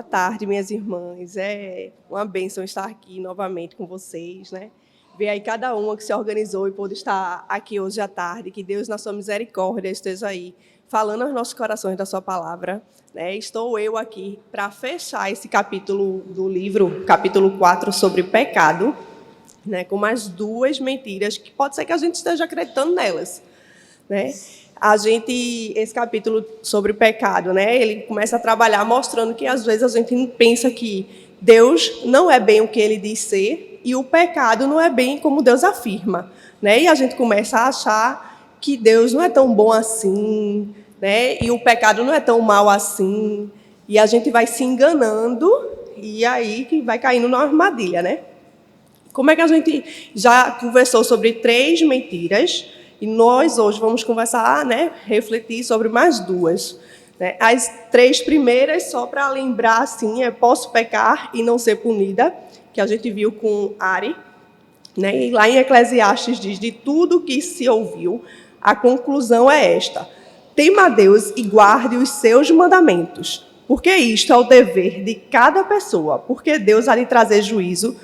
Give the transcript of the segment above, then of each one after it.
Boa tarde, minhas irmãs. É uma bênção estar aqui novamente com vocês, né? Ver aí cada uma que se organizou e pôde estar aqui hoje à tarde. Que Deus, na sua misericórdia, esteja aí falando aos nossos corações da sua palavra, né? Estou eu aqui para fechar esse capítulo do livro, capítulo 4, sobre pecado, né? Com mais duas mentiras que pode ser que a gente esteja acreditando nelas, né? Esse capítulo sobre pecado, né? Ele começa a trabalhar mostrando que às vezes a gente pensa que Deus não é bem o que ele diz ser e o pecado não é bem como Deus afirma, né? E a gente começa a achar que Deus não é tão bom assim, né? E o pecado não é tão mal assim, e a gente vai se enganando e aí que vai caindo numa armadilha, né? Como é que a gente já conversou sobre 3 mentiras e nós hoje vamos conversar, né, refletir sobre mais 2. Né? As 3 primeiras, só para lembrar, assim, posso pecar e não ser punida, que a gente viu com Ari. Né? E lá em Eclesiastes diz, de tudo que se ouviu, a conclusão é esta: tema a Deus e guarde os seus mandamentos, porque isto é o dever de cada pessoa, porque Deus há de trazer juízo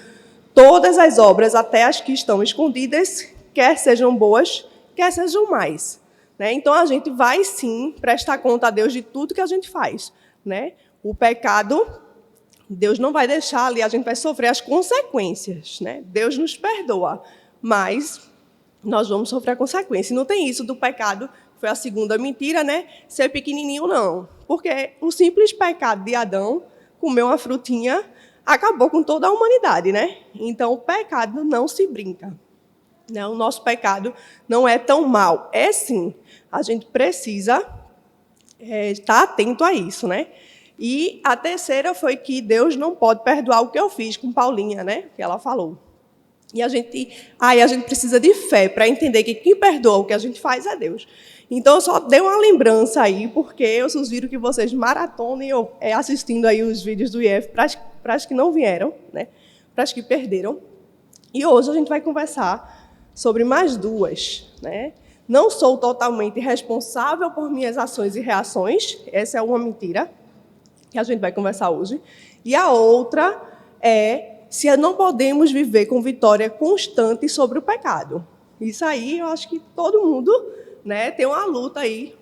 todas as obras, até as que estão escondidas, quer sejam boas, quer sejam mais. Né? Então, a gente vai, sim, prestar conta a Deus de tudo que a gente faz. Né? O pecado, Deus não vai deixar ali, a gente vai sofrer as consequências. Né? Deus nos perdoa, mas nós vamos sofrer a consequência. E não tem isso do pecado, foi a segunda mentira, né? Ser pequenininho, não. Porque o simples pecado de Adão, comer uma frutinha, acabou com toda a humanidade, né? Então, o pecado não se brinca. Né? O nosso pecado não é tão mal. É sim, a gente precisa estar atento a isso, né? E a terceira foi que Deus não pode perdoar o que eu fiz com Paulinha, né? Que ela falou. E a gente precisa de fé para entender que quem perdoa o que a gente faz é Deus. Então, eu só dei uma lembrança aí, porque eu sugiro que vocês maratonem assistindo aí os vídeos do IF para as que não vieram, né? Para as que perderam. E hoje a gente vai conversar sobre mais 2. Né? Não sou totalmente responsável por minhas ações e reações. Essa é uma mentira que a gente vai conversar hoje. E a outra é se não podemos viver com vitória constante sobre o pecado. Isso aí eu acho que todo mundo, né, tem uma luta aí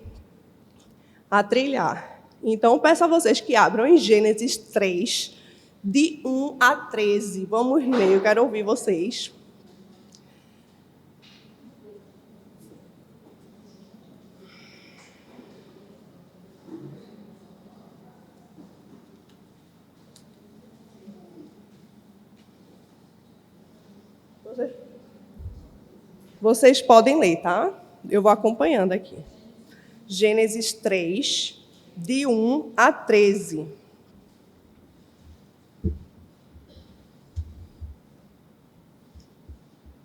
a trilhar. Então, peço a vocês que abram em Gênesis 3, de 1 a 13. Vamos ler, eu quero ouvir vocês. Vocês podem ler, tá? Eu vou acompanhando aqui. Gênesis 3, de 1 a 13.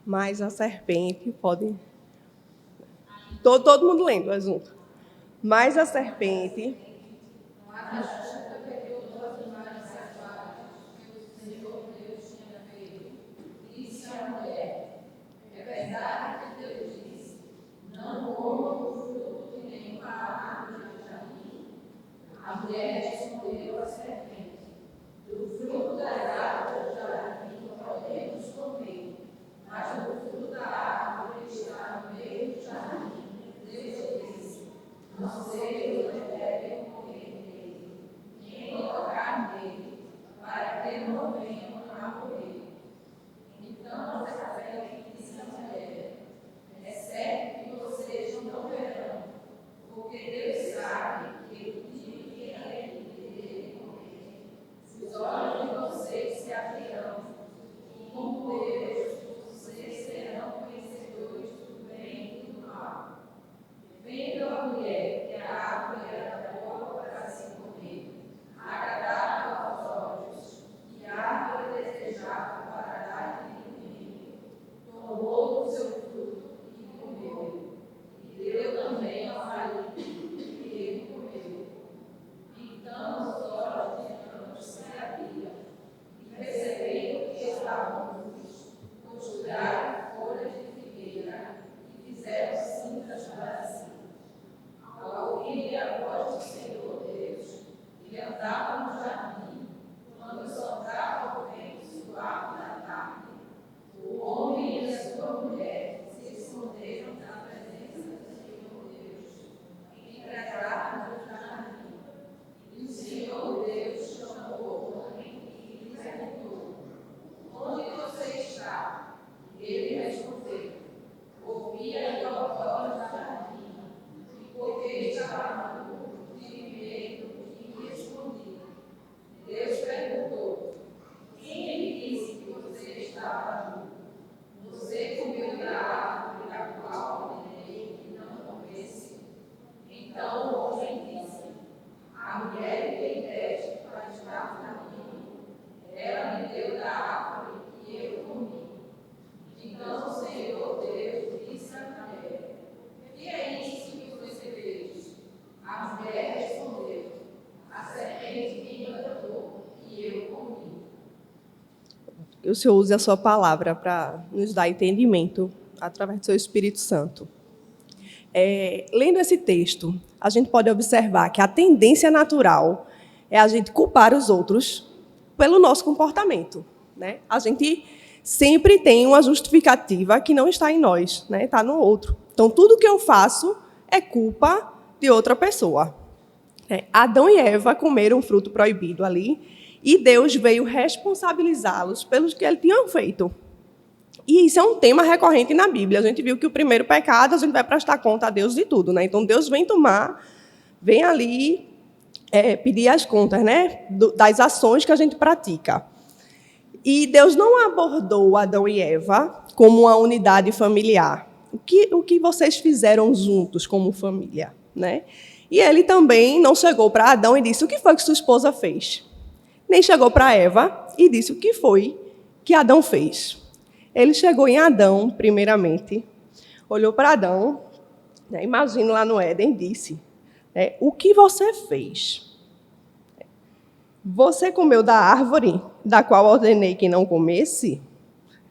Mas a serpente pode... Todo mundo lendo, junto. Mas a serpente... Que o Senhor use a sua palavra para nos dar entendimento através do seu Espírito Santo. Lendo esse texto, a gente pode observar que a tendência natural é a gente culpar os outros pelo nosso comportamento, né? A gente sempre tem uma justificativa que não está em nós, né? Está no outro. Então, tudo que eu faço é culpa de outra pessoa. Adão e Eva comeram um fruto proibido ali e Deus veio responsabilizá-los pelos que eles tinham feito. E isso é um tema recorrente na Bíblia. A gente viu que o primeiro pecado, a gente vai prestar conta a Deus de tudo, né? Então, Deus vem ali pedir as contas, né? Das ações que a gente pratica. E Deus não abordou Adão e Eva como uma unidade familiar. O que vocês fizeram juntos como família, né? E ele também não chegou para Adão e disse: o que foi que sua esposa fez? Nem chegou para Eva e disse: o que foi que Adão fez? Ele chegou em Adão, primeiramente, olhou para Adão, né, imagina lá no Éden, disse: o que você fez? Você comeu da árvore da qual ordenei que não comesse?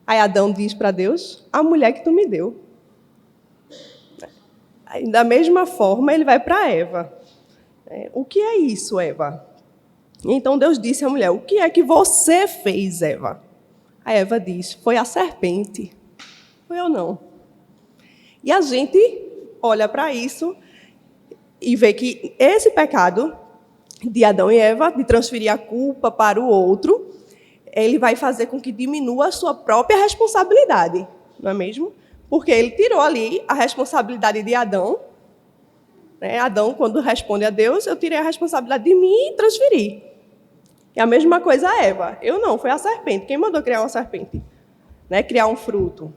Aí Adão diz para Deus: a mulher que tu me deu. Da mesma forma, ele vai para Eva. O que é isso, Eva? Então Deus disse à mulher: o que é que você fez, Eva? A Eva diz: foi a serpente. Foi eu não. E a gente olha para isso e vê que esse pecado de Adão e Eva, de transferir a culpa para o outro, ele vai fazer com que diminua a sua própria responsabilidade, não é mesmo? Porque ele tirou ali a responsabilidade de Adão. Adão, quando responde a Deus, eu tirei a responsabilidade de mim e transferi. E a mesma coisa a Eva. Eu não, foi a serpente. Quem mandou criar uma serpente? Criar um fruto.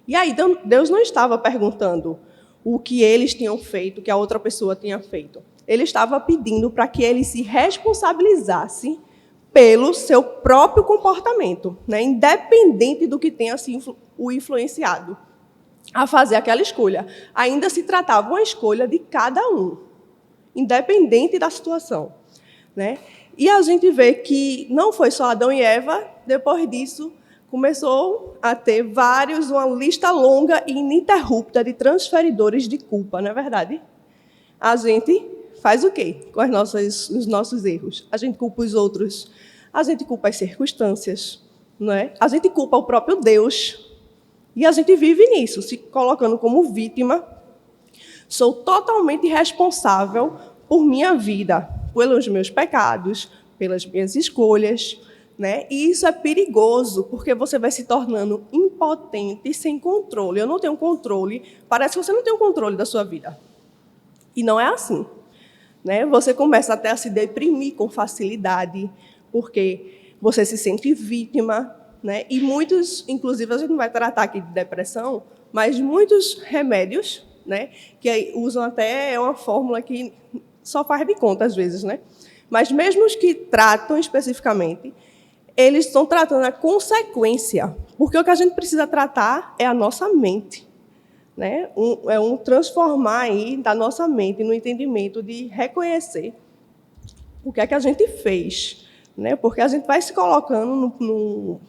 E aí Deus não estava perguntando o que eles tinham feito, o que a outra pessoa tinha feito. Ele estava pedindo para que ele se responsabilizasse pelo seu próprio comportamento, independente do que tenha o influenciado a fazer aquela escolha. Ainda se tratava uma escolha de cada um, independente da situação. E a gente vê que não foi só Adão e Eva, depois disso começou a ter uma lista longa e ininterrupta de transferidores de culpa, não é verdade? A gente faz o quê com os nossos erros? A gente culpa os outros, a gente culpa as circunstâncias, não é? A gente culpa o próprio Deus. E a gente vive nisso, se colocando como vítima. Sou totalmente responsável por minha vida, pelos meus pecados, pelas minhas escolhas, E isso é perigoso, porque você vai se tornando impotente e sem controle. Eu não tenho controle, parece que você não tem o controle da sua vida. E não é assim. Você começa até a se deprimir com facilidade, porque você se sente vítima, E muitos, inclusive a gente não vai tratar aqui de depressão, mas muitos remédios, que usam até uma fórmula que só faz de conta às vezes, Mas mesmo os que tratam especificamente, eles estão tratando a consequência, porque o que a gente precisa tratar é a nossa mente, transformar aí da nossa mente no entendimento de reconhecer o que é que a gente fez, Porque a gente vai se colocando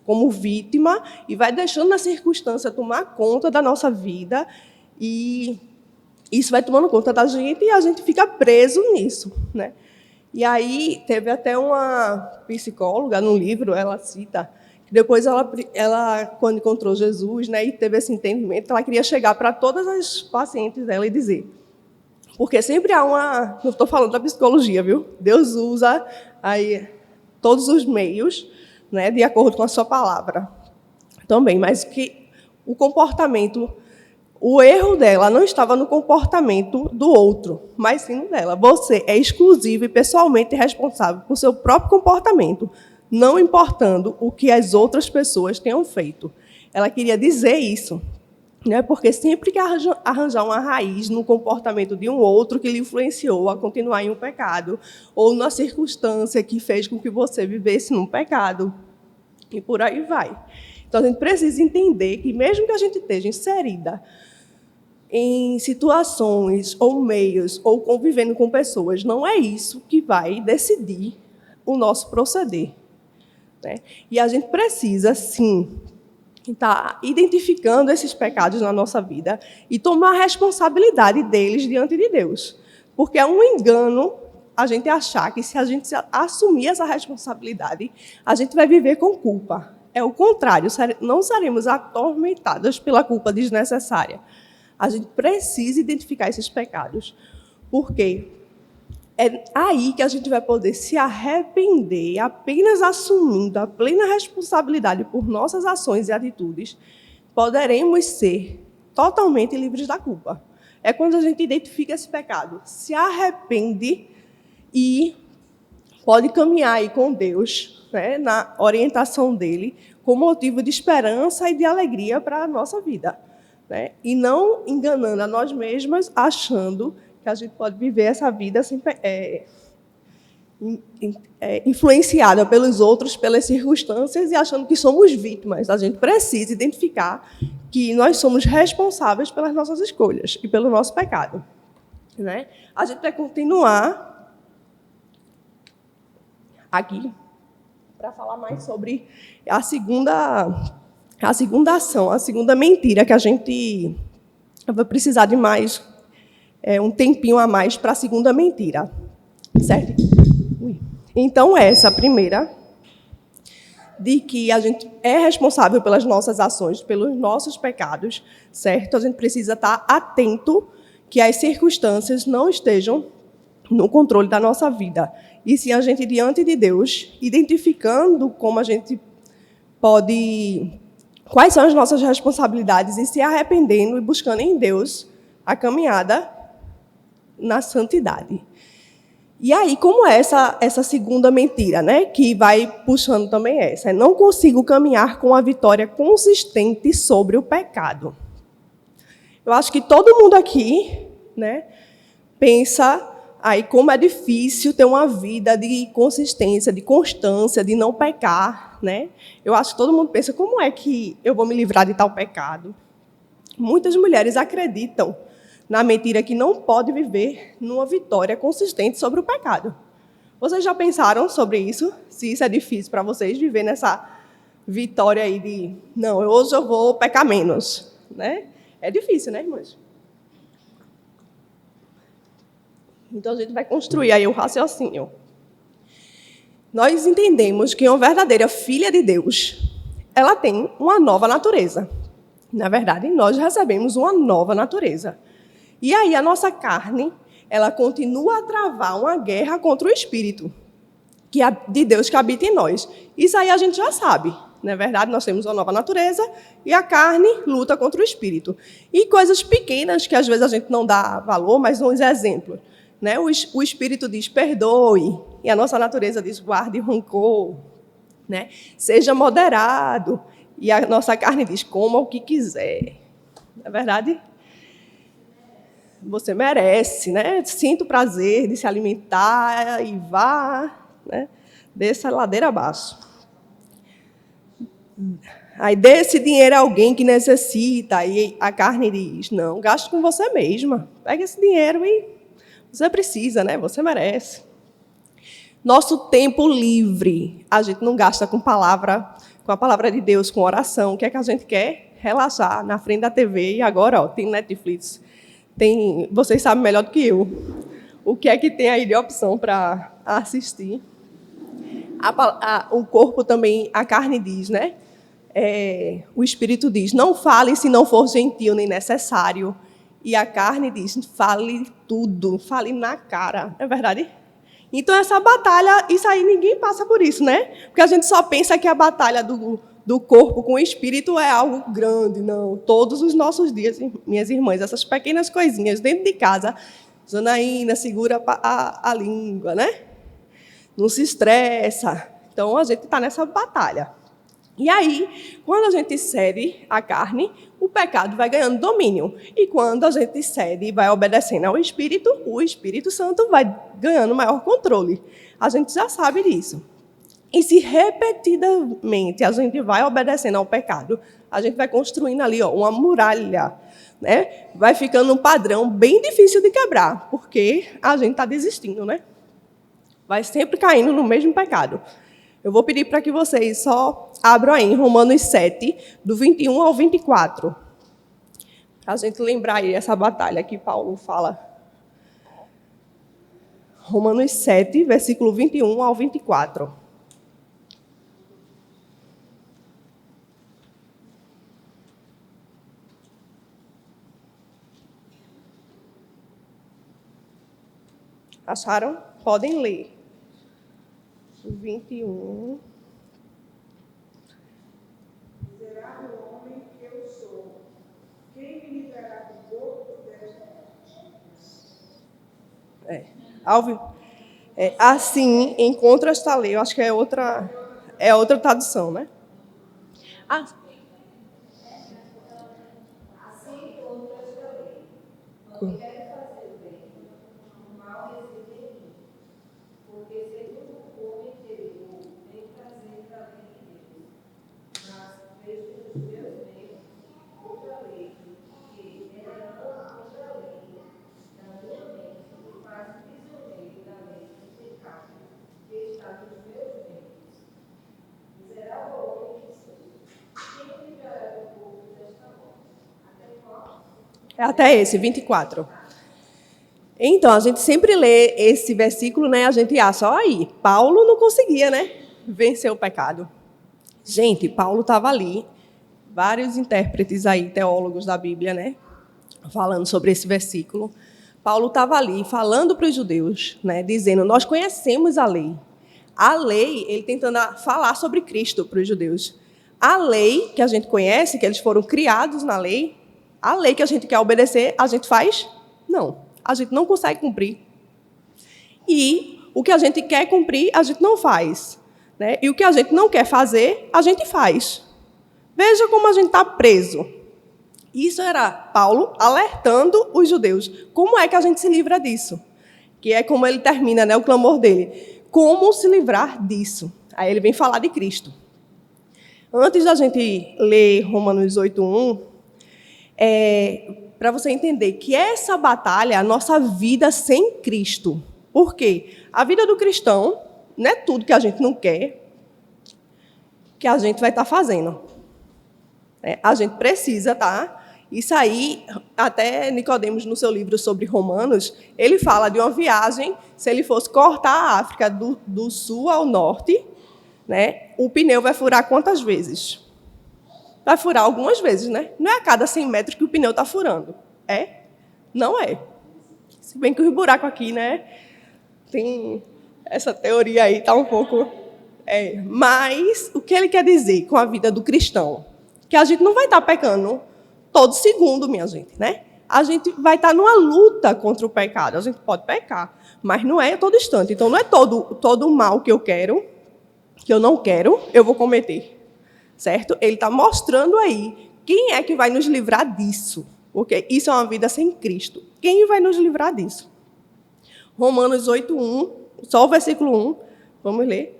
como vítima e vai deixando a circunstância tomar conta da nossa vida, e isso vai tomando conta da gente e a gente fica preso nisso, E aí teve até uma psicóloga no livro, ela cita que depois ela quando encontrou Jesus, e teve esse entendimento, ela queria chegar para todas as pacientes dela e dizer, porque sempre há não estou falando da psicologia, viu? Deus usa aí todos os meios, de acordo com a sua palavra também, mas que o comportamento, o erro dela não estava no comportamento do outro, mas sim no dela. Você é exclusivo e pessoalmente responsável por seu próprio comportamento, não importando o que as outras pessoas tenham feito. Ela queria dizer isso, porque sempre que arranjar uma raiz no comportamento de um outro que lhe influenciou a continuar em um pecado, ou na circunstância que fez com que você vivesse num pecado, e por aí vai. Então, a gente precisa entender que, mesmo que a gente esteja inserida em situações ou meios, ou convivendo com pessoas, não é isso que vai decidir o nosso proceder. né? E a gente precisa, sim, estar identificando esses pecados na nossa vida e tomar a responsabilidade deles diante de Deus. Porque é um engano a gente achar que, se a gente assumir essa responsabilidade, a gente vai viver com culpa. É o contrário, não seremos atormentados pela culpa desnecessária. A gente precisa identificar esses pecados, porque é aí que a gente vai poder se arrepender, apenas assumindo a plena responsabilidade por nossas ações e atitudes, poderemos ser totalmente livres da culpa. É quando a gente identifica esse pecado, se arrepende e pode caminhar aí com Deus, né, na orientação dele, com motivo de esperança e de alegria para a nossa vida, né? E não enganando a nós mesmas, achando que a gente pode viver essa vida assim, influenciada pelos outros, pelas circunstâncias, e achando que somos vítimas. A gente precisa identificar que nós somos responsáveis pelas nossas escolhas e pelo nosso pecado, né? A gente vai continuar aqui para falar mais sobre a segunda ação, a segunda mentira, que a gente vai precisar de mais um tempinho a mais para a segunda mentira, certo? Então, essa primeira, de que a gente é responsável pelas nossas ações, pelos nossos pecados, certo? A gente precisa estar atento que as circunstâncias não estejam no controle da nossa vida. E sim, a gente, diante de Deus, identificando como a gente pode, quais são as nossas responsabilidades, e se arrependendo e buscando em Deus a caminhada na santidade. E aí, como é essa segunda mentira, né, que vai puxando também essa? Não consigo caminhar com a vitória consistente sobre o pecado. Eu acho que todo mundo aqui, né, pensa aí como é difícil ter uma vida de consistência, de constância, de não pecar, né? Eu acho que todo mundo pensa, como é que eu vou me livrar de tal pecado? Muitas mulheres acreditam na mentira que não pode viver numa vitória consistente sobre o pecado. Vocês já pensaram sobre isso? Se isso é difícil para vocês, viver nessa vitória aí de, não, hoje eu vou pecar menos, né? É difícil, né, irmãs? Então, a gente vai construir aí o raciocínio. Nós entendemos que uma verdadeira filha de Deus, ela tem uma nova natureza. Na verdade, nós recebemos uma nova natureza. E aí, a nossa carne, ela continua a travar uma guerra contra o Espírito de Deus que habita em nós. Isso aí a gente já sabe. Na verdade, nós temos uma nova natureza e a carne luta contra o Espírito. E coisas pequenas que, às vezes, a gente não dá valor, mas uns exemplos. Né? O Espírito diz, perdoe, e a nossa natureza diz, guarde rancor, né? Seja moderado, e a nossa carne diz, coma o que quiser. Na verdade, você merece, né? Sinta o prazer de se alimentar e vá, né? Desça a ladeira abaixo. Aí dê esse dinheiro a alguém que necessita, e a carne diz, não, gaste com você mesma, pega esse dinheiro e você precisa, né? Você merece. Nosso tempo livre, a gente não gasta com a palavra de Deus, com oração. O que é que a gente quer? Relaxar na frente da TV. E agora, ó, tem Netflix. Vocês sabem melhor do que eu. O que é que tem aí de opção para assistir? O corpo também, a carne diz, né? O Espírito diz, não fale se não for gentil nem necessário. E a carne diz, fale tudo, fale na cara. É verdade? Então, essa batalha, isso aí ninguém passa por isso, né? Porque a gente só pensa que a batalha do corpo com o espírito é algo grande. Não, todos os nossos dias, minhas irmãs, essas pequenas coisinhas dentro de casa, Janaína, segura a língua, né? Não se estressa. Então, a gente está nessa batalha. E aí, quando a gente cede a carne, o pecado vai ganhando domínio. E quando a gente cede e vai obedecendo ao Espírito, o Espírito Santo vai ganhando maior controle. A gente já sabe disso. E se repetidamente a gente vai obedecendo ao pecado, a gente vai construindo ali, ó, uma muralha, né? Vai ficando um padrão bem difícil de quebrar, porque a gente está desistindo, né? Vai sempre caindo no mesmo pecado. Eu vou pedir para que vocês só abram aí em Romanos 7, do 21 ao 24. Para a gente lembrar aí essa batalha que Paulo fala. Romanos 7, versículo 21 ao 24. Acharam? Podem ler. 21. Miserável homem que eu sou, quem me livrará do corpo desta morte? Assim, encontra esta lei. Eu acho que é outra tradução, né? Ah, Assim encontro esta lei. Quando quero fazer o bem, o mal reside em mim. Porque segundo o homem interior, tem prazer da lei de Deus. Mas vejo nos meus meios outra lei, que é outra lei da minha mente, que faz prisioneiro da lei do pecado, que está nos meus meios. Miserável homem que sou, quem me livrará do corpo desta morte? Até qual? é até esse, 24. Então, a gente sempre lê esse versículo, né? A gente acha, olha aí, Paulo não conseguia, né? Vencer o pecado. Gente, Paulo estava ali, vários intérpretes aí, teólogos da Bíblia, né? Falando sobre esse versículo. Paulo estava ali falando para os judeus, né? Dizendo, nós conhecemos a lei. A lei, ele tentando falar sobre Cristo para os judeus. A lei que a gente conhece, que eles foram criados na lei, a lei que a gente quer obedecer, a gente faz? Não. A gente não consegue cumprir. E o que a gente quer cumprir, a gente não faz. Né? E o que a gente não quer fazer, a gente faz. Veja como a gente está preso. Isso era Paulo alertando os judeus. Como é que a gente se livra disso? Que é como ele termina, né, o clamor dele. Como se livrar disso? Aí ele vem falar de Cristo. Antes da gente ler Romanos 8:1, para você entender que essa batalha é a nossa vida sem Cristo. Por quê? A vida do cristão não é tudo que a gente não quer que a gente vai estar fazendo. A gente precisa, tá? Isso aí, até Nicodemos, no seu livro sobre Romanos, ele fala de uma viagem, se ele fosse cortar a África do sul ao norte, né, o pneu vai furar quantas vezes? Vai furar algumas vezes, né? Não é a cada 100 metros que o pneu está furando. É? Não é. Se bem que os buracos aqui, né? Tem essa teoria aí, tá um pouco... Mas o que ele quer dizer com a vida do cristão? Que a gente não vai estar pecando todo segundo, minha gente, né? A gente vai estar numa luta contra o pecado. A gente pode pecar, mas não é todo instante. Então, não é todo o mal que eu quero, que eu não quero, eu vou cometer. Certo? Ele está mostrando aí quem é que vai nos livrar disso. Porque isso é uma vida sem Cristo. Quem vai nos livrar disso? Romanos 8:1, só o versículo 1. Vamos ler.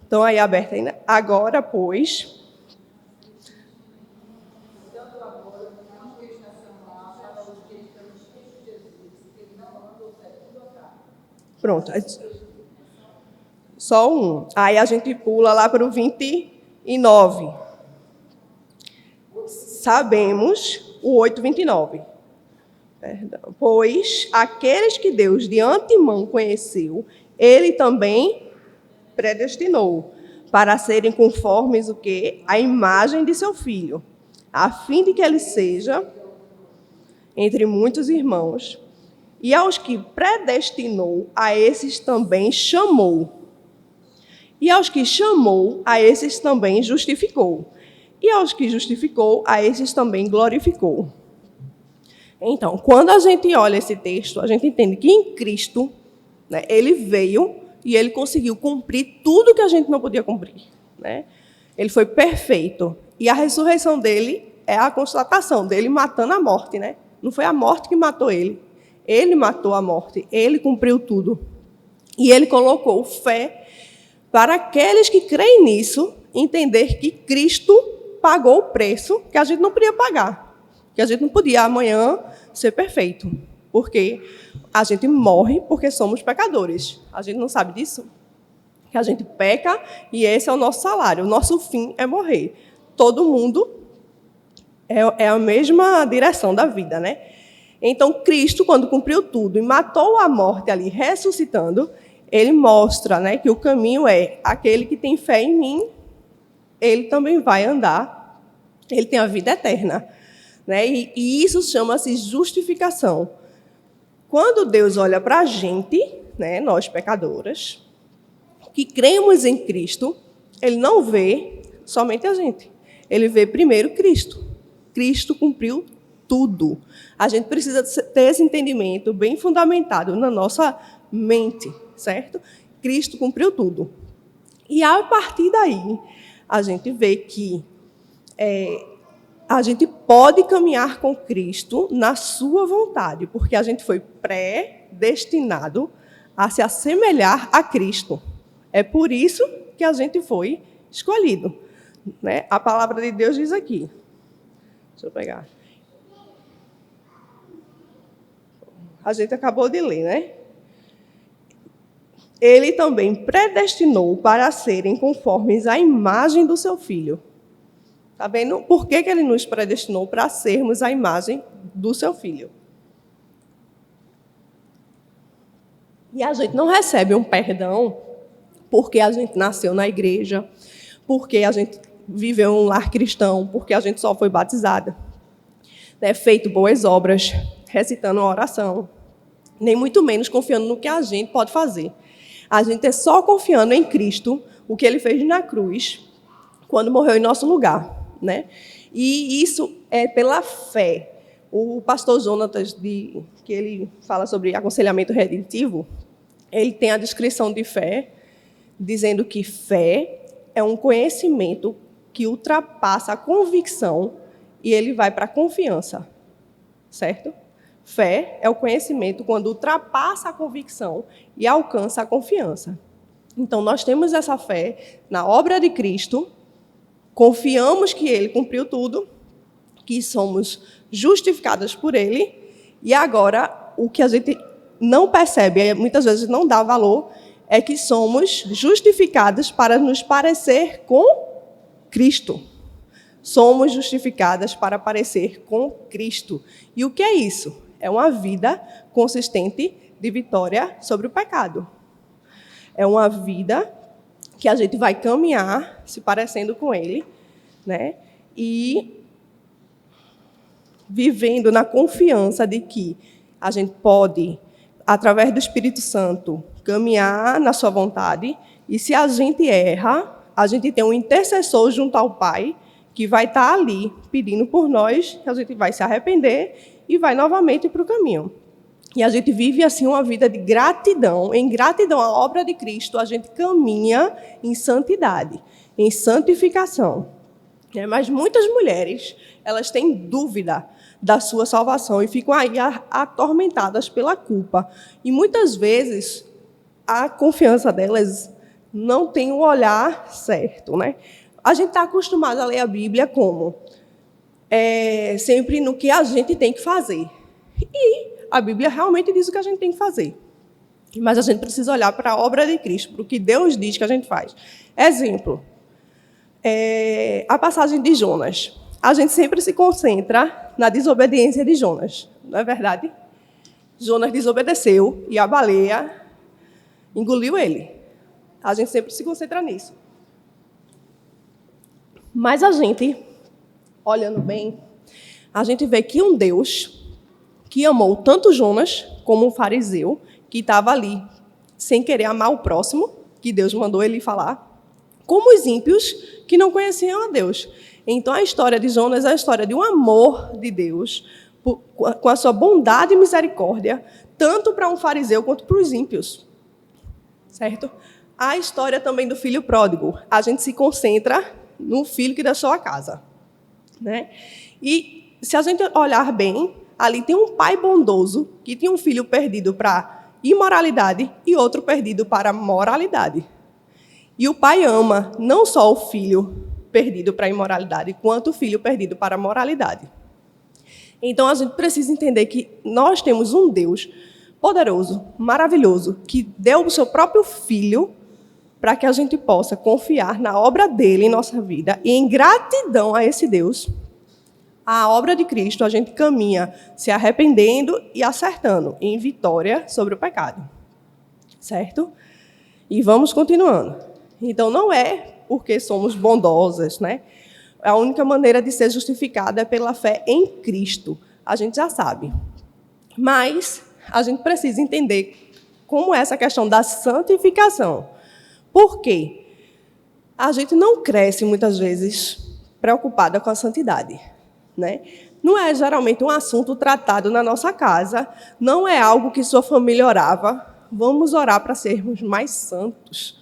Então, aí aberto ainda. Agora, pois... Pronto. Só um. Aí a gente pula lá para o 29. Sabemos, o 8:29. Perdão. Pois aqueles que Deus de antemão conheceu, ele também predestinou para serem conformes o quê? A imagem de seu filho, a fim de que ele seja entre muitos irmãos. E aos que predestinou, a esses também chamou. E aos que chamou, a esses também justificou. E aos que justificou, a esses também glorificou. Então, quando a gente olha esse texto, a gente entende que em Cristo, né, ele veio e ele conseguiu cumprir tudo que a gente não podia cumprir. Né? Ele foi perfeito. E a ressurreição dele é a constatação dele matando a morte. Né? Não foi a morte que matou ele. Ele matou a morte. Ele cumpriu tudo. E ele colocou fé para aqueles que creem nisso, entender que Cristo pagou o preço que a gente não podia pagar. Que a gente não podia amanhã ser perfeito. Porque a gente morre porque somos pecadores. A gente não sabe disso? Que a gente peca e esse é o nosso salário. O nosso fim é morrer. Todo mundo é a mesma direção da vida, né? Então, Cristo, quando cumpriu tudo e matou a morte ali, ressuscitando, ele mostra, né, que o caminho é aquele que tem fé em mim, ele também vai andar, ele tem a vida eterna. Né? E isso chama-se justificação. Quando Deus olha para a gente, né, nós pecadoras, que cremos em Cristo, ele não vê somente a gente. Ele vê primeiro Cristo. Cristo cumpriu tudo. A gente precisa ter esse entendimento bem fundamentado na nossa mente, certo? Cristo cumpriu tudo. E a partir daí, a gente vê que a gente pode caminhar com Cristo na sua vontade, porque a gente foi predestinado a se assemelhar a Cristo. É por isso que a gente foi escolhido. Né? A palavra de Deus diz aqui. Deixa eu pegar. A gente acabou de ler, né? Ele também predestinou para serem conformes à imagem do seu Filho. Está vendo? Por que ele nos predestinou? Para sermos a imagem do seu Filho. E a gente não recebe um perdão porque a gente nasceu na igreja, porque a gente viveu um lar cristão, porque a gente só foi batizada, né? Feito boas obras, recitando uma oração, nem muito menos confiando no que a gente pode fazer. A gente é só confiando em Cristo, o que ele fez na cruz, quando morreu em nosso lugar. Né? E isso é pela fé. O pastor Jonatas, que ele fala sobre aconselhamento redentivo, ele tem a descrição de fé, dizendo que fé é um conhecimento que ultrapassa a convicção e ele vai para a confiança, certo? Fé é o conhecimento quando ultrapassa a convicção e alcança a confiança. Então, nós temos essa fé na obra de Cristo, confiamos que ele cumpriu tudo, que somos justificadas por ele, e agora o que a gente não percebe, muitas vezes não dá valor, é que somos justificadas para nos parecer com Cristo. Somos justificadas para parecer com Cristo. E o que é isso? É uma vida consistente de vitória sobre o pecado. É uma vida que a gente vai caminhar se parecendo com ele, né? E vivendo na confiança de que a gente pode, através do Espírito Santo, caminhar na sua vontade, e se a gente erra, a gente tem um intercessor junto ao Pai, que vai estar ali pedindo por nós, que a gente vai se arrepender e vai novamente para o caminho. E a gente vive assim uma vida de gratidão. Em gratidão à obra de Cristo, a gente caminha em santidade, em santificação. Mas muitas mulheres, elas têm dúvida da sua salvação e ficam aí atormentadas pela culpa. E muitas vezes a confiança delas não tem o olhar certo, né? A gente está acostumado a ler a Bíblia como sempre no que a gente tem que fazer. E a Bíblia realmente diz o que a gente tem que fazer. Mas a gente precisa olhar para a obra de Cristo, para o que Deus diz que a gente faz. Exemplo, a passagem de Jonas. A gente sempre se concentra na desobediência de Jonas, não é verdade? Jonas desobedeceu e a baleia engoliu ele. A gente sempre se concentra nisso. Mas a gente, olhando bem, a gente vê que um Deus que amou tanto Jonas como um fariseu que estava ali sem querer amar o próximo, que Deus mandou ele falar, como os ímpios que não conheciam a Deus. Então, a história de Jonas é a história de um amor de Deus, com a sua bondade e misericórdia, tanto para um fariseu quanto para os ímpios. Certo? A história também do filho pródigo. A gente se concentra no filho que deixou a casa. Né? E, se a gente olhar bem, ali tem um pai bondoso que tinha um filho perdido para imoralidade e outro perdido para moralidade. E o pai ama não só o filho perdido para a imoralidade, quanto o filho perdido para a moralidade. Então, a gente precisa entender que nós temos um Deus poderoso, maravilhoso, que deu o seu próprio filho para que a gente possa confiar na obra dele em nossa vida e em gratidão a esse Deus, a obra de Cristo, a gente caminha se arrependendo e acertando em vitória sobre o pecado. Certo? E vamos continuando. Então, não é porque somos bondosas, né? A única maneira de ser justificada é pela fé em Cristo. A gente já sabe. Mas a gente precisa entender como é essa questão da santificação. Por quê? A gente não cresce, muitas vezes, preocupada com a santidade, né? Não é geralmente um assunto tratado na nossa casa, não é algo que sua família orava. Vamos orar para sermos mais santos.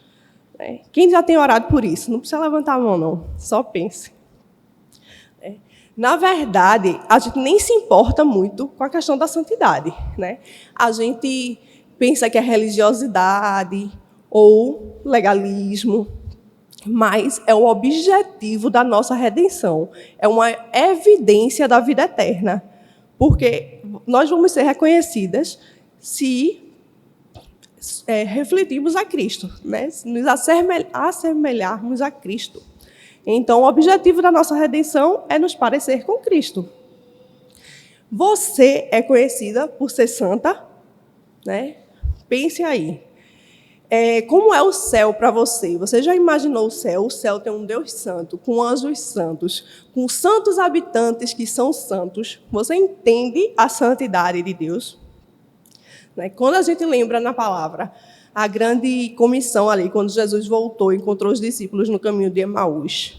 Quem já tem orado por isso? Não precisa levantar a mão, não. Só pense. Na verdade, a gente nem se importa muito com a questão da santidade, né? A gente pensa que é religiosidade ou legalismo, mas é o objetivo da nossa redenção. É uma evidência da vida eterna. Porque nós vamos ser reconhecidas se refletirmos a Cristo, né? Se nos assemelharmos a Cristo. Então, o objetivo da nossa redenção é nos parecer com Cristo. Você é conhecida por ser santa, né? Pense aí. Como é o céu para você? Você já imaginou o céu? O céu tem um Deus santo, com anjos santos, com santos habitantes que são santos. Você entende a santidade de Deus? Quando a gente lembra na palavra a grande comissão ali, quando Jesus voltou e encontrou os discípulos no caminho de Emaús,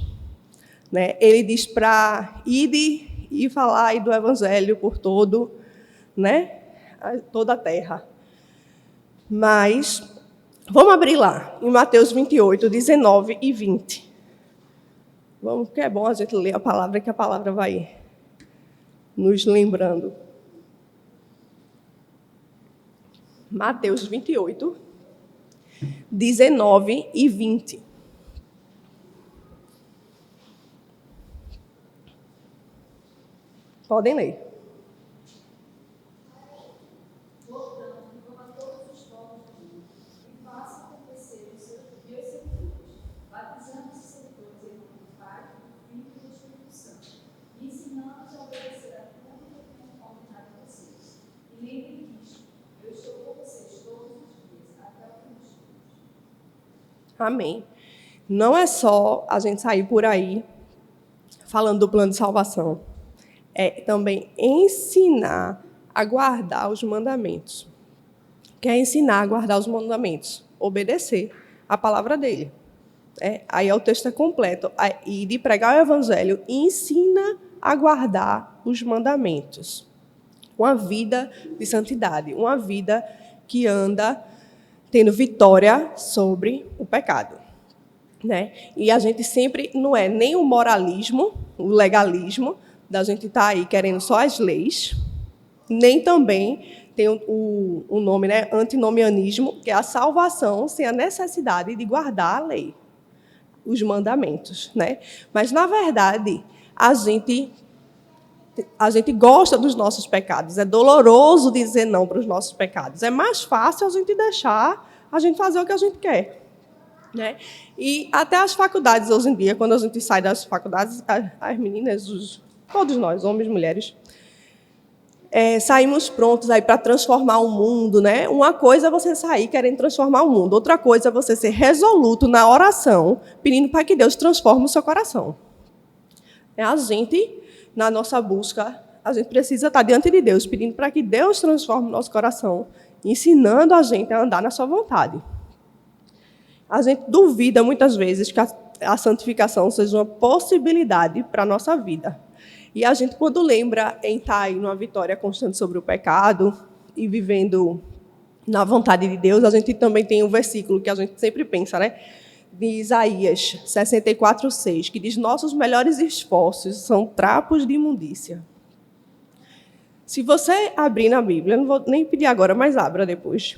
né? Ele diz para ir e falar do evangelho por todo, né? Toda a terra. Mas vamos abrir lá, em Mateus 28, 19 e 20. Vamos, porque é bom a gente ler a palavra, que a palavra vai nos lembrando. Mateus 28, 19 e 20. Podem ler. Amém. Não é só a gente sair por aí falando do plano de salvação. É também ensinar a guardar os mandamentos. Quer ensinar a guardar os mandamentos? Obedecer a palavra dele. Aí o texto é completo. E de pregar o evangelho, ensina a guardar os mandamentos. Uma vida de santidade, uma vida que anda tendo vitória sobre o pecado, né? E a gente sempre não é nem o moralismo, o legalismo, da gente estar aí querendo só as leis, nem também tem o nome, né, antinomianismo, que é a salvação sem a necessidade de guardar a lei, os mandamentos, né? Mas, na verdade, a gente gosta dos nossos pecados. É doloroso dizer não para os nossos pecados. É mais fácil a gente deixar a gente fazer o que a gente quer, né? E até as faculdades, hoje em dia, quando a gente sai das faculdades, as meninas, todos nós, homens e mulheres, saímos prontos aí para transformar o mundo, né? Uma coisa é você sair querendo transformar o mundo. Outra coisa é você ser resoluto na oração, pedindo para que Deus transforme o seu coração. A gente, na nossa busca, a gente precisa estar diante de Deus, pedindo para que Deus transforme o nosso coração, ensinando a gente a andar na sua vontade. A gente duvida, muitas vezes, que a santificação seja uma possibilidade para a nossa vida. E a gente, quando lembra em estar aí numa vitória constante sobre o pecado e vivendo na vontade de Deus, a gente também tem um versículo que a gente sempre pensa, né? De Isaías 64:6, que diz: nossos melhores esforços são trapos de imundícia. Se você abrir na Bíblia, não vou nem pedir agora, mas abra depois.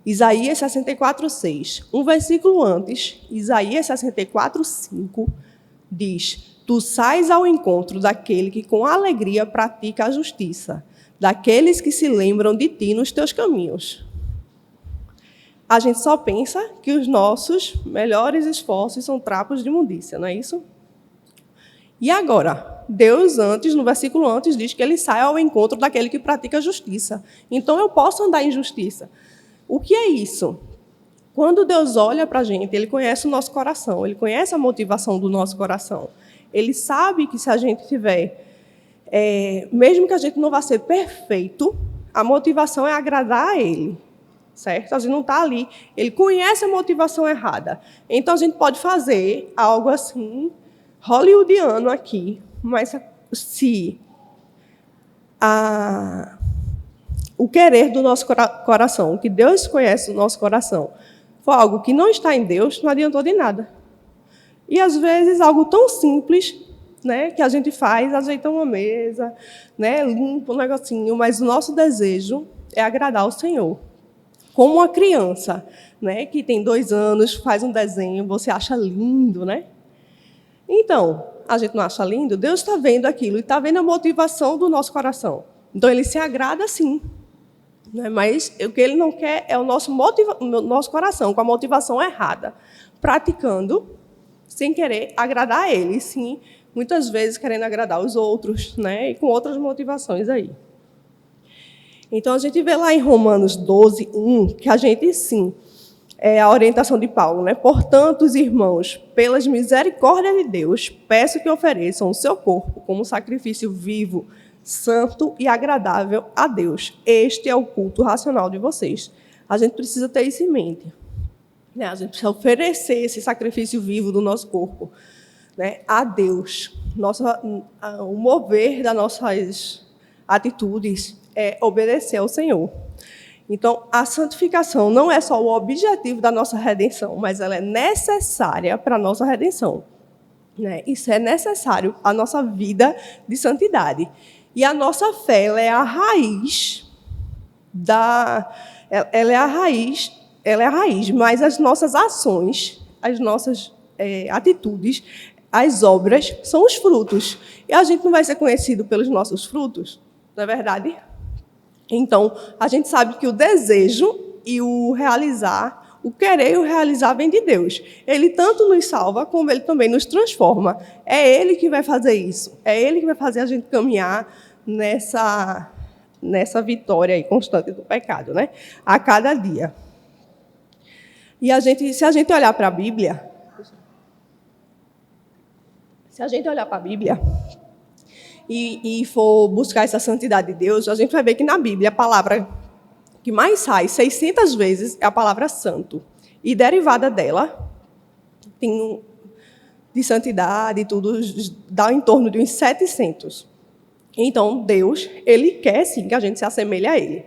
Isaías 64:6. Um versículo antes, Isaías 64:5, diz: tu sais ao encontro daquele que com alegria pratica a justiça, daqueles que se lembram de ti nos teus caminhos. a gente só pensa que os nossos melhores esforços são trapos de imundícia, não é isso? E agora, Deus antes, no versículo antes, diz que ele sai ao encontro daquele que pratica a justiça. Então, eu posso andar em justiça. O que é isso? Quando Deus olha para a gente, ele conhece o nosso coração, ele conhece a motivação do nosso coração. Ele sabe que se a gente tiver, mesmo que a gente não vá ser perfeito, a motivação é agradar a ele, certo? A gente não está ali. Ele conhece a motivação errada. Então, a gente pode fazer algo assim, hollywoodiano aqui, mas se o querer do nosso coração, o que Deus conhece do nosso coração, for algo que não está em Deus, não adiantou de nada. E, às vezes, algo tão simples, né, que a gente faz, ajeita uma mesa, né, limpa um negocinho, mas o nosso desejo é agradar ao Senhor. Como uma criança, né, que tem 2 anos, faz um desenho, você acha lindo, né? Então, a gente não acha lindo? Deus está vendo aquilo e está vendo a motivação do nosso coração. Então, ele se agrada sim. Né? Mas o que ele não quer é o nosso coração, com a motivação errada. Praticando, sem querer agradar a ele, sim, muitas vezes querendo agradar os outros, né? E com outras motivações aí. Então, a gente vê lá em Romanos 12, 1, que a gente, sim, é a orientação de Paulo, né? Portanto, os irmãos, pelas misericórdias de Deus, peço que ofereçam o seu corpo como sacrifício vivo, santo e agradável a Deus. Este é o culto racional de vocês. A gente precisa ter isso em mente. Né? A gente precisa oferecer esse sacrifício vivo do nosso corpo, né, a Deus. O mover das nossas atitudes é obedecer ao Senhor. Então, a santificação não é só o objetivo da nossa redenção, mas ela é necessária para a nossa redenção. Né? Isso é necessário à nossa vida de santidade. E a nossa fé, ela é a raiz mas as nossas ações, as nossas atitudes, as obras são os frutos. E a gente não vai ser conhecido pelos nossos frutos, não é verdade? Então, a gente sabe que o desejo e o realizar, o querer e o realizar vem de Deus. Ele tanto nos salva, como ele também nos transforma. É ele que vai fazer isso. É ele que vai fazer a gente caminhar nessa vitória aí constante do pecado, né? A cada dia. E se a gente olhar para a Bíblia, e for buscar essa santidade de Deus, a gente vai ver que na Bíblia a palavra que mais sai 600 vezes é a palavra santo. E derivada dela, tem de santidade e tudo, dá em torno de uns 700. Então, Deus, ele quer sim que a gente se assemelhe a ele.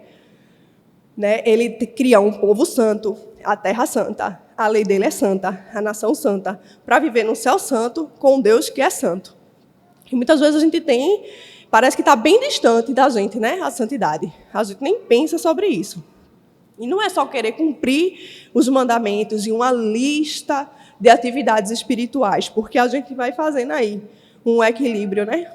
Né? Ele cria um povo santo, a terra santa, a lei dele é santa, a nação santa, para viver no céu santo com um Deus que é santo. E muitas vezes a gente parece que está bem distante da gente, né? A santidade. A gente nem pensa sobre isso. E não é só querer cumprir os mandamentos e uma lista de atividades espirituais, porque a gente vai fazendo aí um equilíbrio, né?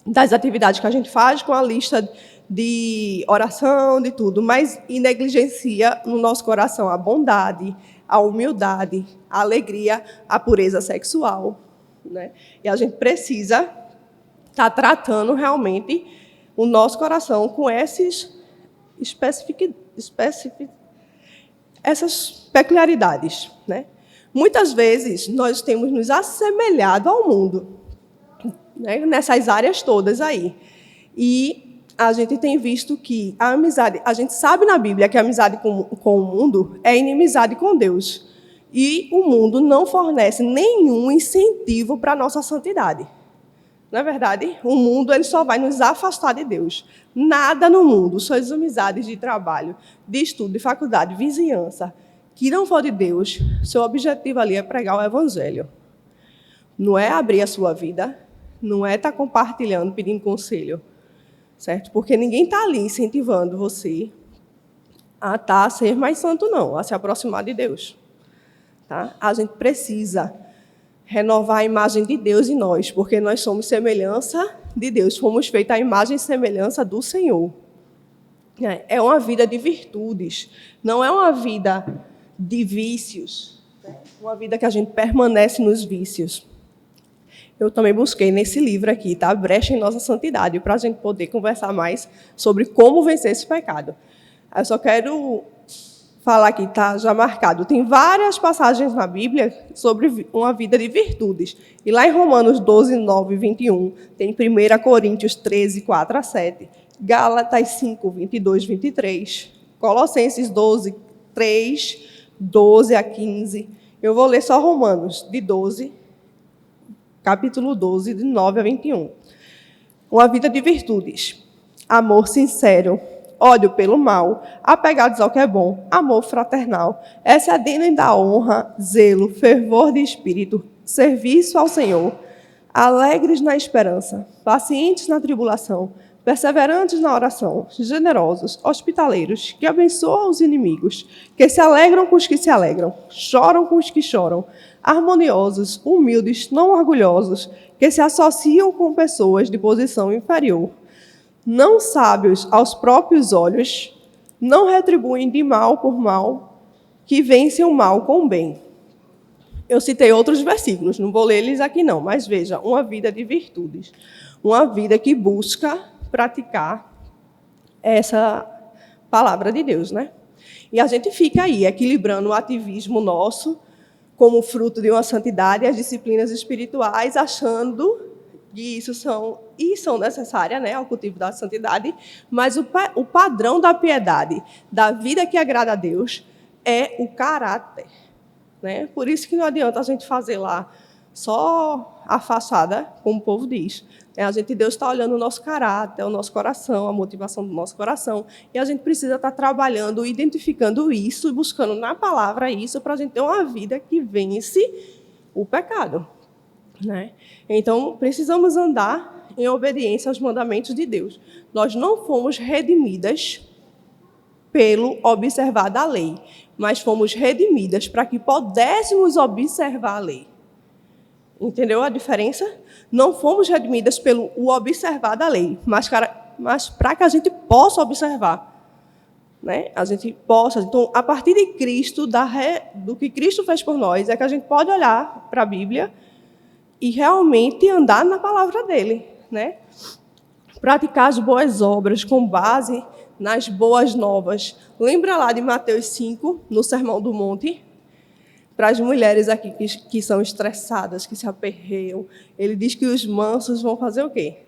Das atividades que a gente faz com a lista de oração, de tudo, mas negligencia no nosso coração a bondade, a humildade, a alegria, a pureza sexual. Né? E a gente precisa estar tratando realmente o nosso coração com essas peculiaridades. Né? Muitas vezes nós temos nos assemelhado ao mundo, né? Nessas áreas todas aí. E a gente tem visto que a amizade, a gente sabe na Bíblia que a amizade com o mundo é inimizade com Deus. E o mundo não fornece nenhum incentivo para a nossa santidade. Não é verdade? O mundo ele só vai nos afastar de Deus. Nada no mundo, suas amizades de trabalho, de estudo, de faculdade, vizinhança, que não for de Deus, seu objetivo ali é pregar o Evangelho. Não é abrir a sua vida, não é estar compartilhando, pedindo conselho. Certo? Porque ninguém está ali incentivando você a ser mais santo, não, a se aproximar de Deus. Tá? A gente precisa renovar a imagem de Deus em nós, porque nós somos semelhança de Deus, fomos feitos à imagem e semelhança do Senhor. É uma vida de virtudes, não é uma vida de vícios, né? Uma vida que a gente permanece nos vícios. Eu também busquei nesse livro aqui, tá? Brecha em Nossa Santidade, para a gente poder conversar mais sobre como vencer esse pecado. Eu só quero falar aqui, tá já marcado. Tem várias passagens na Bíblia sobre uma vida de virtudes. E lá em Romanos 12, 9 e 21, tem 1 Coríntios 13, 4 a 7, Gálatas 5, 22, 23, Colossenses 12, 3, 12 a 15. Eu vou ler só Romanos, capítulo 12, de 9 a 21. Uma vida de virtudes. Amor sincero, ódio pelo mal, apegados ao que é bom, amor fraternal, excedendo da honra, zelo, fervor de espírito, serviço ao Senhor, alegres na esperança, pacientes na tribulação, perseverantes na oração, generosos, hospitaleiros, que abençoam os inimigos, que se alegram com os que se alegram, choram com os que choram, harmoniosos, humildes, não orgulhosos, que se associam com pessoas de posição inferior, não sábios aos próprios olhos, não retribuem de mal por mal, que vencem o mal com o bem. Eu citei outros versículos, não vou ler eles aqui não, mas veja, uma vida de virtudes, uma vida que busca praticar essa palavra de Deus, né? E a gente fica aí, equilibrando o ativismo nosso, como fruto de uma santidade, e as disciplinas espirituais, achando que isso são necessárias, né, ao cultivo da santidade, mas o padrão da piedade, da vida que agrada a Deus, é o caráter, né? Por isso que não adianta a gente fazer lá só a fachada, como o povo diz. Deus está olhando o nosso caráter, o nosso coração, a motivação do nosso coração, e a gente precisa estar trabalhando, identificando isso e buscando na palavra isso para a gente ter uma vida que vence o pecado, né? Então, precisamos andar em obediência aos mandamentos de Deus. Nós não fomos redimidas pelo observar da lei, mas fomos redimidas para que pudéssemos observar a lei. Entendeu a diferença? Não fomos redimidas pelo observar da lei, mas para que a gente possa observar, né? A gente possa. Então, a partir de Cristo, do que Cristo fez por nós, é que a gente pode olhar para a Bíblia e realmente andar na palavra dele, né? Praticar as boas obras com base nas boas novas. Lembra lá de Mateus 5, no Sermão do Monte? Para as mulheres aqui que são estressadas, que se aperreiam, ele diz que os mansos vão fazer o quê?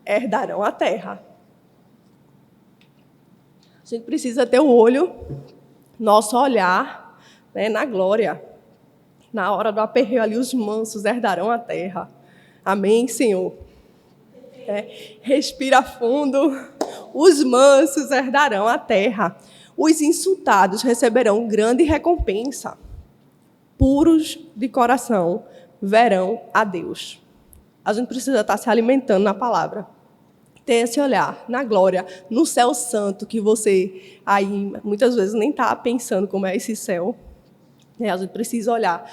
Herdarão a terra. A gente precisa ter o olho, nosso olhar, né, na glória. Na hora do aperreio ali, os mansos herdarão a terra. Amém, Senhor? Respira fundo. Os mansos herdarão a terra. Os insultados receberão grande recompensa. Puros de coração verão a Deus. A gente precisa estar se alimentando na palavra. Ter esse olhar na glória, no céu santo, que você aí muitas vezes nem está pensando como é esse céu. A gente precisa olhar.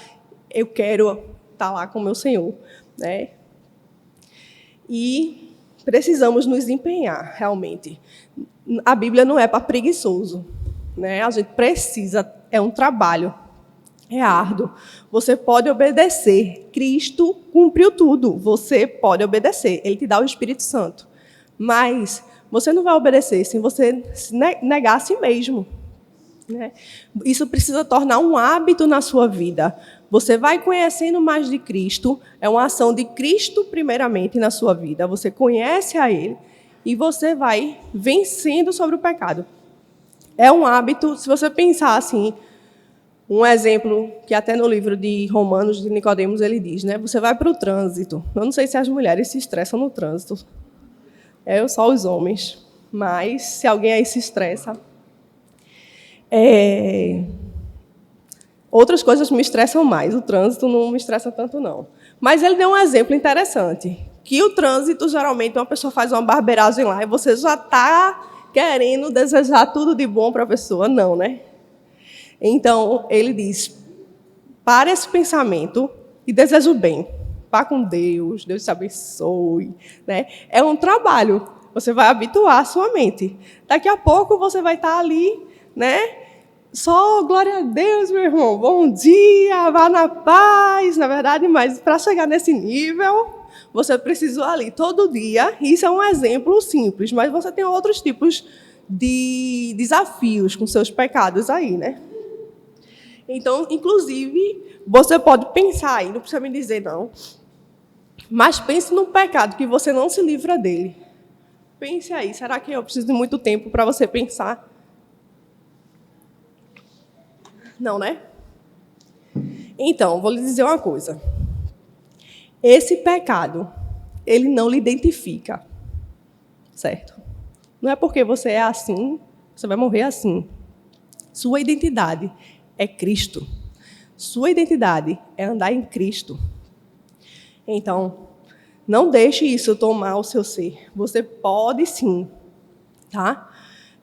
Eu quero estar lá com o meu Senhor, né? E precisamos nos empenhar, realmente. A Bíblia não é para preguiçoso, né? A gente precisa, é um trabalho, é árduo. Você pode obedecer. Cristo cumpriu tudo. Você pode obedecer. Ele te dá o Espírito Santo. Mas você não vai obedecer se você negar a si mesmo, né? Isso precisa tornar um hábito na sua vida. Você vai conhecendo mais de Cristo, é uma ação de Cristo primeiramente na sua vida. Você conhece a Ele e você vai vencendo sobre o pecado. É um hábito, se você pensar assim, um exemplo que até no livro de Romanos, de Nicodemos, ele diz, né? Você vai para o trânsito. Eu não sei se as mulheres se estressam no trânsito. Só os homens. Mas se alguém aí se estressa... Outras coisas me estressam mais, o trânsito não me estressa tanto, não. Mas ele deu um exemplo interessante, que o trânsito, geralmente, uma pessoa faz uma barbeiragem lá e você já está querendo desejar tudo de bom para a pessoa. Não, né? Então, ele diz, para esse pensamento e deseja o bem. Vá com Deus, Deus te abençoe, né? É um trabalho, você vai habituar a sua mente. Daqui a pouco você vai estar ali, né? Só glória a Deus, meu irmão. Bom dia, vá na paz. Na verdade, mas para chegar nesse nível, você precisou ali todo dia. Isso é um exemplo simples, mas você tem outros tipos de desafios com seus pecados aí, né? Então, inclusive, você pode pensar aí, não precisa me dizer não, mas pense num pecado que você não se livra dele. Pense aí, será que eu preciso de muito tempo para você pensar? Não, né? Então, vou lhe dizer uma coisa. Esse pecado, ele não lhe identifica, certo? Não é porque você é assim, você vai morrer assim. Sua identidade é Cristo. Sua identidade é andar em Cristo. Então, não deixe isso tomar o seu ser. Você pode sim, tá?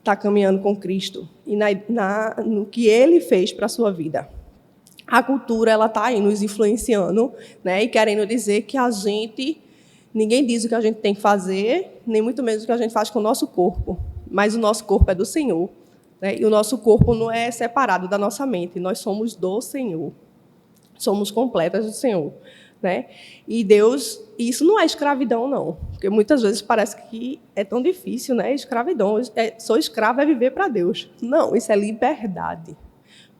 Tá caminhando com Cristo e no que Ele fez para a sua vida. A cultura ela está aí nos influenciando, né? E querendo dizer que ninguém diz o que a gente tem que fazer, nem muito menos o que a gente faz com o nosso corpo. Mas o nosso corpo é do Senhor, né? E o nosso corpo não é separado da nossa mente. Nós somos do Senhor. Somos completas do Senhor, né? E Deus, isso não é escravidão, não. Porque muitas vezes parece que é tão difícil, né? Escravidão. Sou escravo é viver para Deus. Não, isso é liberdade.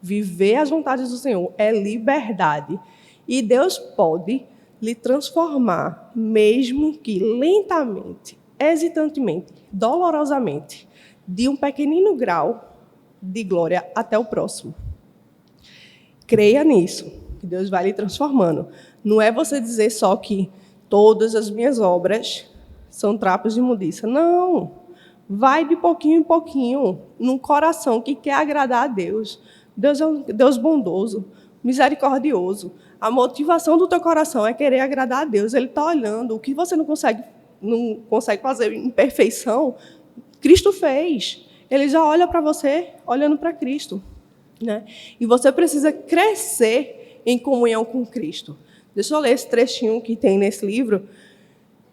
Viver as vontades do Senhor é liberdade. E Deus pode lhe transformar, mesmo que lentamente, hesitantemente, dolorosamente, de um pequenino grau de glória até o próximo. Creia nisso, que Deus vai lhe transformando. Não é você dizer só que todas as minhas obras são trapos de imundícia. Não. Vai de pouquinho em pouquinho, num coração que quer agradar a Deus. Deus é um Deus bondoso, misericordioso. A motivação do teu coração é querer agradar a Deus. Ele está olhando o que você não consegue fazer em perfeição. Cristo fez. Ele já olha para você olhando para Cristo, né? E você precisa crescer em comunhão com Cristo. Deixa eu ler esse trechinho que tem nesse livro,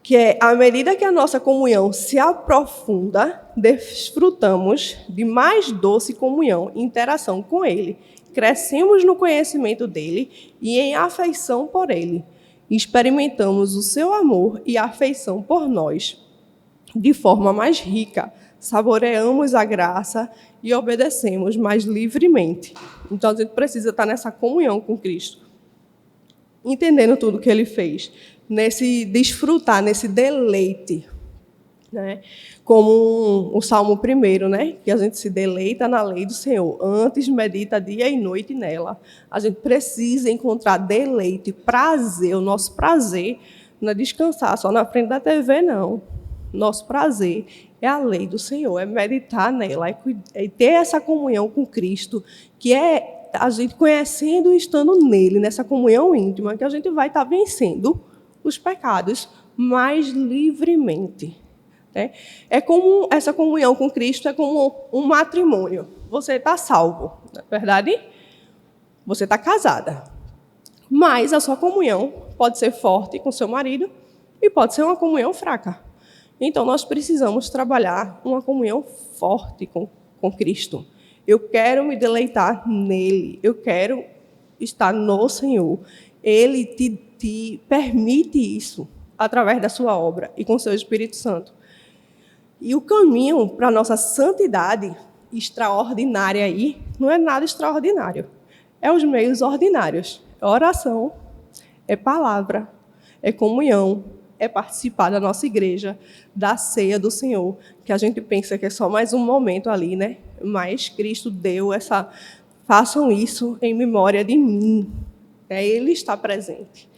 que é: à medida que a nossa comunhão se aprofunda, desfrutamos de mais doce comunhão e interação com Ele. Crescemos no conhecimento dEle e em afeição por Ele. Experimentamos o seu amor e afeição por nós de forma mais rica. Saboreamos a graça e obedecemos mais livremente. Então, a gente precisa estar nessa comunhão com Cristo, entendendo tudo que Ele fez, nesse desfrutar, nesse deleite, né? Como o Salmo 1, né? Que a gente se deleita na lei do Senhor, antes medita dia e noite nela. A gente precisa encontrar deleite, prazer. O nosso prazer não é descansar só na frente da TV, não. Nosso prazer é a lei do Senhor, é meditar nela, é ter essa comunhão com Cristo, que é a gente conhecendo e estando nele, nessa comunhão íntima, que a gente vai estar vencendo os pecados mais livremente, né? É como essa comunhão com Cristo é como um matrimônio. Você está salvo, não é verdade? Você está casada, mas a sua comunhão pode ser forte com seu marido e pode ser uma comunhão fraca. Então, nós precisamos trabalhar uma comunhão forte com Cristo. Eu quero me deleitar nele, eu quero estar no Senhor. Ele te permite isso através da sua obra e com o seu Espírito Santo. E o caminho para a nossa santidade extraordinária aí não é nada extraordinário. É os meios ordinários. É oração, é palavra, é comunhão, é participar da nossa igreja, da ceia do Senhor, que a gente pensa que é só mais um momento ali, né? Mas Cristo deu essa... Façam isso em memória de mim. Ele está presente.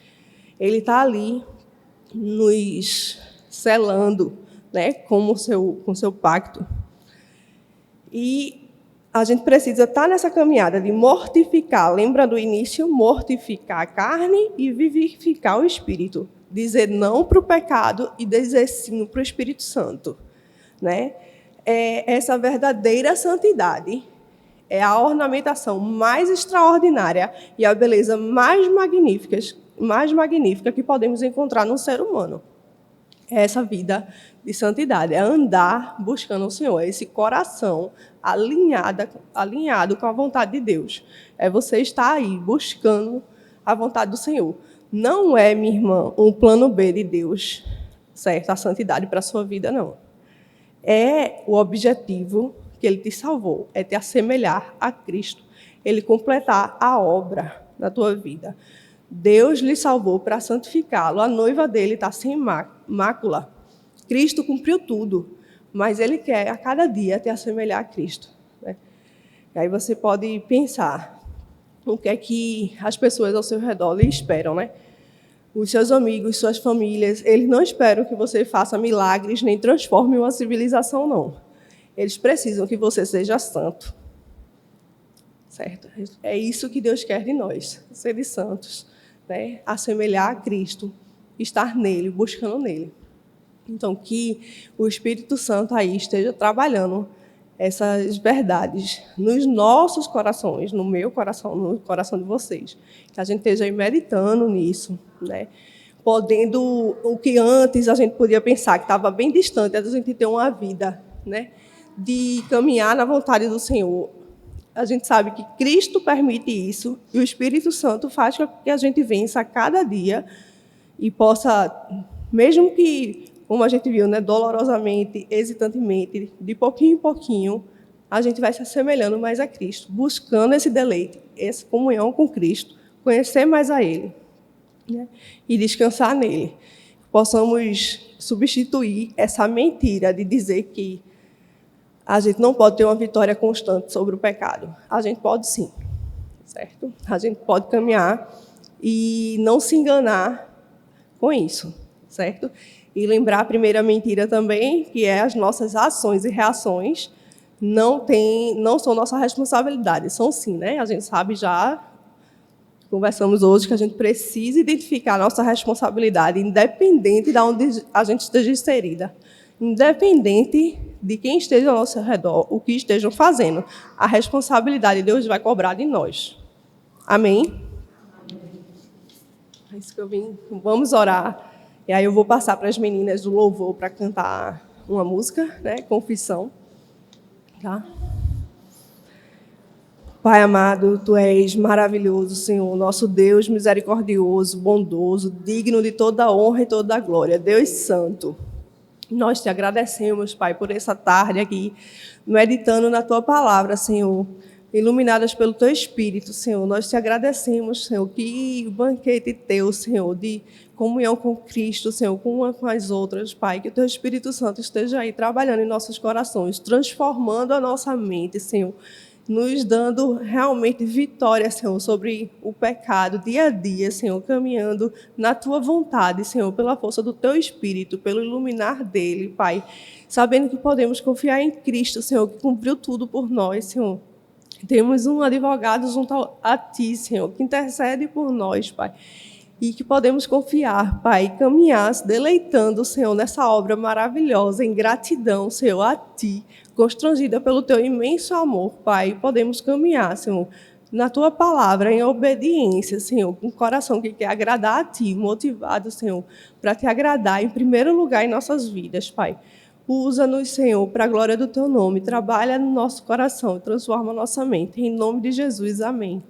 Ele está ali nos selando, né? Com o seu pacto. E a gente precisa estar nessa caminhada de mortificar, lembra do início? Mortificar a carne e vivificar o espírito. Dizer não para o pecado e dizer sim para o Espírito Santo, né? Essa verdadeira santidade é a ornamentação mais extraordinária e a beleza mais magnífica que podemos encontrar no ser humano. É essa vida de santidade, é andar buscando o Senhor, é esse coração alinhado com a vontade de Deus. É você estar aí buscando a vontade do Senhor. Não é, minha irmã, um plano B de Deus, certo? A santidade para a sua vida, não. É o objetivo que Ele te salvou, é te assemelhar a Cristo, Ele completar a obra na tua vida. Deus lhe salvou para santificá-lo. A noiva dele está sem mácula. Cristo cumpriu tudo, mas Ele quer a cada dia te assemelhar a Cristo, né? E aí você pode pensar o que é que as pessoas ao seu redor lhe esperam, né? Os seus amigos, suas famílias, eles não esperam que você faça milagres nem transforme uma civilização, não. Eles precisam que você seja santo, certo? É isso que Deus quer de nós, ser santos, né? Assemelhar a Cristo, estar nele, buscando nele. Então, que o Espírito Santo aí esteja trabalhando essas verdades nos nossos corações, no meu coração, no coração de vocês. Que a gente esteja aí meditando nisso, né? Podendo, o que antes a gente podia pensar que estava bem distante, a gente ter uma vida, né, de caminhar na vontade do Senhor. A gente sabe que Cristo permite isso e o Espírito Santo faz com que a gente vença a cada dia e possa, mesmo que, como a gente viu, né, dolorosamente, hesitantemente, de pouquinho em pouquinho, a gente vai se assemelhando mais a Cristo, buscando esse deleite, essa comunhão com Cristo, conhecer mais a Ele, né, e descansar nele. Possamos substituir essa mentira de dizer que a gente não pode ter uma vitória constante sobre o pecado. A gente pode sim, certo? A gente pode caminhar e não se enganar com isso, certo? E lembrar a primeira mentira também, que é as nossas ações e reações não são nossa responsabilidade, são sim, né? A gente sabe já, conversamos hoje, que a gente precisa identificar a nossa responsabilidade, independente de onde a gente esteja inserida, independente de quem esteja ao nosso redor, o que estejam fazendo. A responsabilidade Deus vai cobrar de nós. Amém? É isso que eu vim. Vamos orar. E aí eu vou passar para as meninas do louvor para cantar uma música, né? Confissão. Tá? Pai amado, Tu és maravilhoso, Senhor, nosso Deus misericordioso, bondoso, digno de toda a honra e toda a glória. Deus santo, nós Te agradecemos, Pai, por essa tarde aqui, meditando na Tua palavra, Senhor, iluminadas pelo Teu Espírito, Senhor. Nós Te agradecemos, Senhor, que o banquete Teu, Senhor, de comunhão com Cristo, Senhor, com uma com as outras, Pai, que o Teu Espírito Santo esteja aí trabalhando em nossos corações, transformando a nossa mente, Senhor, nos dando realmente vitória, Senhor, sobre o pecado dia a dia, Senhor, caminhando na Tua vontade, Senhor, pela força do Teu Espírito, pelo iluminar dele, Pai, sabendo que podemos confiar em Cristo, Senhor, que cumpriu tudo por nós, Senhor. Temos um advogado junto a Ti, Senhor, que intercede por nós, Pai, e que podemos confiar, Pai, e caminhar se deleitando, Senhor, nessa obra maravilhosa, em gratidão, Senhor, a Ti, constrangida pelo Teu imenso amor, Pai. Podemos caminhar, Senhor, na Tua palavra, em obediência, Senhor, com um coração que quer agradar a Ti, motivado, Senhor, para Te agradar em primeiro lugar em nossas vidas, Pai. Usa-nos, Senhor, para a glória do Teu nome. Trabalha no nosso coração, transforma a nossa mente. Em nome de Jesus, amém.